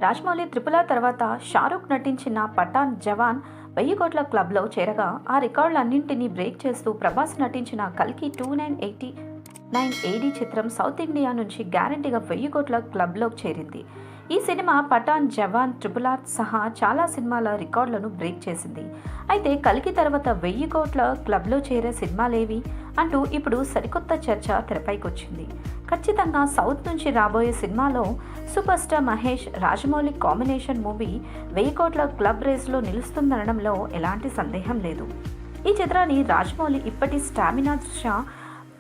రాజమౌళి త్రిపుల తర్వాత షారూక్ నటించిన పఠాన్ జవాన్ 1000 కోట్ల క్లబ్లో చేరగా ఆ రికార్డులన్నింటినీ బ్రేక్ చేస్తూ ప్రభాస్ నటించిన కల్కి 2989 AD చిత్రం సౌత్ ఇండియా నుంచి గ్యారంటీగా 1000 కోట్ల క్లబ్లోకి చేరింది. ఈ సినిమా పఠాన్ జవాన్ RRR సహా చాలా సినిమాల రికార్డులను బ్రేక్ చేసింది. అయితే కల్కి తర్వాత 1000 కోట్ల క్లబ్లో చేరే సినిమాలేవి అంటూ ఇప్పుడు సరికొత్త చర్చ తెరపైకొచ్చింది. ఖచ్చితంగా సౌత్ నుంచి రాబోయే సినిమాలో super star Mahesh Rajamouli combination movie 1000 కోట్ల క్లబ్ రేస్లో నిలుస్తుందనడంలో ఎలాంటి సందేహం లేదు. ఈ చిత్రాన్ని రాజమౌళి ఇప్పటి స్టామినా దృష్ట్యా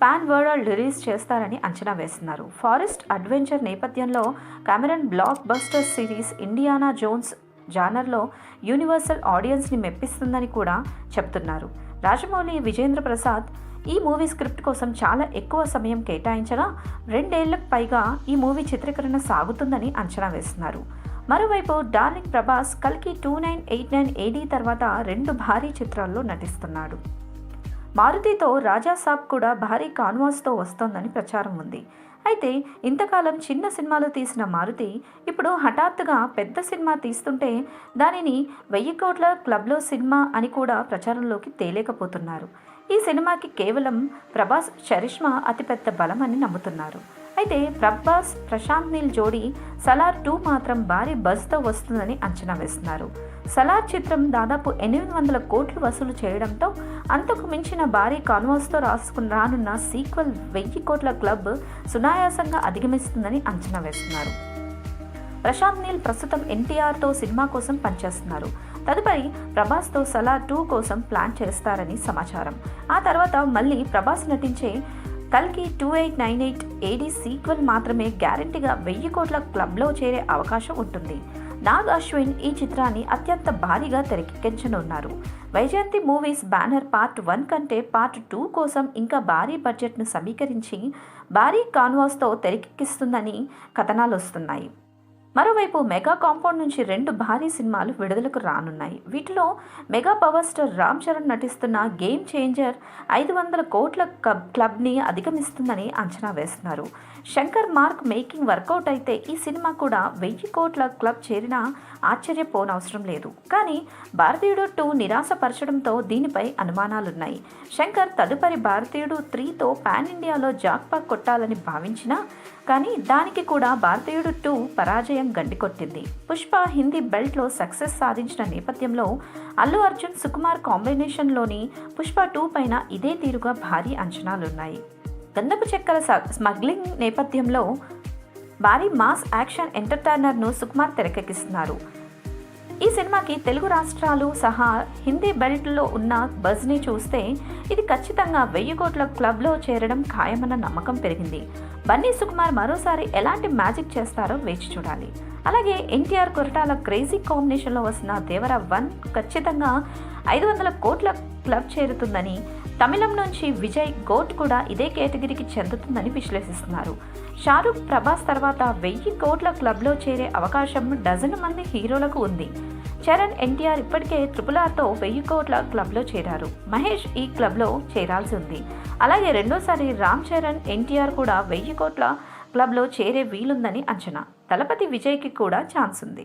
పాన్ వరల్డ్ రిలీజ్ చేస్తారని అంచనా వేస్తున్నారు. ఫారెస్ట్ అడ్వెంచర్ నేపథ్యంలో Cameron blockbuster series Indiana Jones జానర్లో యూనివర్సల్ ఆడియన్స్ని మెప్పిస్తుందని కూడా చెప్తున్నారు. రాజమౌళి విజేంద్ర ప్రసాద్ ఈ మూవీ స్క్రిప్ట్ కోసం చాలా ఎక్కువ సమయం కేటాయించగా 2 ఏళ్లకు పైగా ఈ మూవీ చిత్రీకరణ సాగుతుందని అంచనా వేస్తున్నారు. మరోవైపు డార్లింగ్ ప్రభాస్ కల్కి 2989 AD తర్వాత 2 భారీ చిత్రాల్లో నటిస్తున్నాడు. మారుతితో రాజాసాబ్ కూడా భారీ కాన్వాస్తో వస్తోందని ప్రచారం ఉంది. అయితే ఇంతకాలం చిన్న సినిమాలు తీసిన మారుతి ఇప్పుడు హఠాత్తుగా పెద్ద సినిమా తీస్తుంటే దానిని 1000 కోట్ల క్లబ్లో సినిమా అని కూడా ప్రచారంలోకి తేలేకపోతున్నారు. ఈ సినిమాకి కేవలం ప్రభాస్ చరిష్మా అతిపెద్ద బలమని నమ్ముతున్నారు. అయితే ప్రభాస్ ప్రశాంత్ నీల్ జోడీ సలార్ 2 మాత్రం భారీ బజ్తో వస్తుందని అంచనా వేస్తున్నారు. సలార్ చిత్రం దాదాపు 800 కోట్లు వసూలు చేయడంతో అంతకు మించిన భారీ కాన్వాస్తో రానున్న సీక్వెల్ 1000 కోట్ల క్లబ్ సునాయాసంగా అధిగమిస్తుందని అంచనా వేస్తున్నారు. ప్రశాంత్ నీల్ ప్రస్తుతం ఎన్టీఆర్తో సినిమా కోసం పనిచేస్తున్నారు. తదుపరి ప్రభాస్తో సలార్ 2 కోసం ప్లాన్ చేస్తారని సమాచారం. ఆ తర్వాత మళ్ళీ ప్రభాస్ నటించే కల్కి 2898 AD సీక్వెల్ మాత్రమే గ్యారంటీగా 1000 కోట్ల క్లబ్లో చేరే అవకాశం ఉంటుంది. నాగ్ అశ్విన్ ఈ చిత్రాన్ని అత్యంత భారీగా తెరకెక్కించనున్నారు. వైజయంతి మూవీస్ బ్యానర్ పార్ట్ 1 కంటే పార్ట్ 2 కోసం ఇంకా భారీ బడ్జెట్ను సమీకరించి భారీ కాన్వాస్తో తెరకెక్కిస్తుందని కథనాలు వస్తున్నాయి. మరోవైపు మెగా కాంపౌండ్ నుంచి 2 భారీ సినిమాలు విడుదలకు రానున్నాయి. వీటిలో mega power star Ram Charan నటిస్తున్న గేమ్ చేంజర్ 500 కోట్ల క్లబ్ని అధిగమిస్తుందని అంచనా వేస్తున్నారు. శంకర్ మార్క్ మేకింగ్ వర్కౌట్ అయితే ఈ సినిమా కూడా 1000 కోట్ల క్లబ్ చేరినా ఆశ్చర్యపోనవసరం లేదు. కానీ భారతీయుడు 2 నిరాశపరచడంతో దీనిపై అనుమానాలున్నాయి. శంకర్ తదుపరి భారతీయుడు 3తో పాన్ ఇండియాలో జాక్పాట్ కొట్టాలని భావించినా కానీ దానికి కూడా భారతీయుడు 2 పరాజయం గండికొట్టింది. పుష్ప హిందీ బెల్ట్లో సక్సెస్ సాధించిన నేపథ్యంలో అల్లు అర్జున్ సుకుమార్ కాంబినేషన్లోని పుష్ప 2 పైన ఇదే తీరుగా భారీ అంచనాలున్నాయి. గంధపు చెక్కల స్మగ్లింగ్ నేపథ్యంలో భారీ మాస్ యాక్షన్ ఎంటర్టైనర్ను సుకుమార్ తెరకెక్కిస్తున్నారు. ఈ సినిమాకి తెలుగు రాష్ట్రాలు సహా హిందీ బెల్ట్లో ఉన్న బజ్ని చూస్తే ఇది ఖచ్చితంగా 1000 కోట్ల క్లబ్లో చేరడం ఖాయమన్న నమ్మకం పెరిగింది. బన్నీ సుకుమార్ మరోసారి ఎలాంటి మ్యాజిక్ చేస్తారో వేచి చూడాలి. అలాగే ఎన్టీఆర్ కొరటాల క్రేజీ కాంబినేషన్లో వస్తున్న దేవర 1 ఖచ్చితంగా 500 కోట్ల క్లబ్ చేరుతుందని, తమిళం నుంచి విజయ్ గోట్ కూడా ఇదే కేటగిరీకి చెందుతుందని విశ్లేషిస్తున్నారు. షారూక్ ప్రభాస్ తర్వాత 1000 కోట్ల క్లబ్లో చేరే అవకాశం డజను మంది హీరోలకు ఉంది. చరణ్ ఎన్టీఆర్ ఇప్పటికే RRRతో 1000 కోట్ల క్లబ్లో చేరారు. మహేష్ ఈ క్లబ్లో చేరాల్సి ఉంది. అలాగే రెండోసారి రామ్ చరణ్ ఎన్టీఆర్ కూడా 1000 కోట్ల క్లబ్లో చేరే వీలుందని అంచనా. దళపతి విజయ్కి కూడా ఛాన్స్ ఉంది.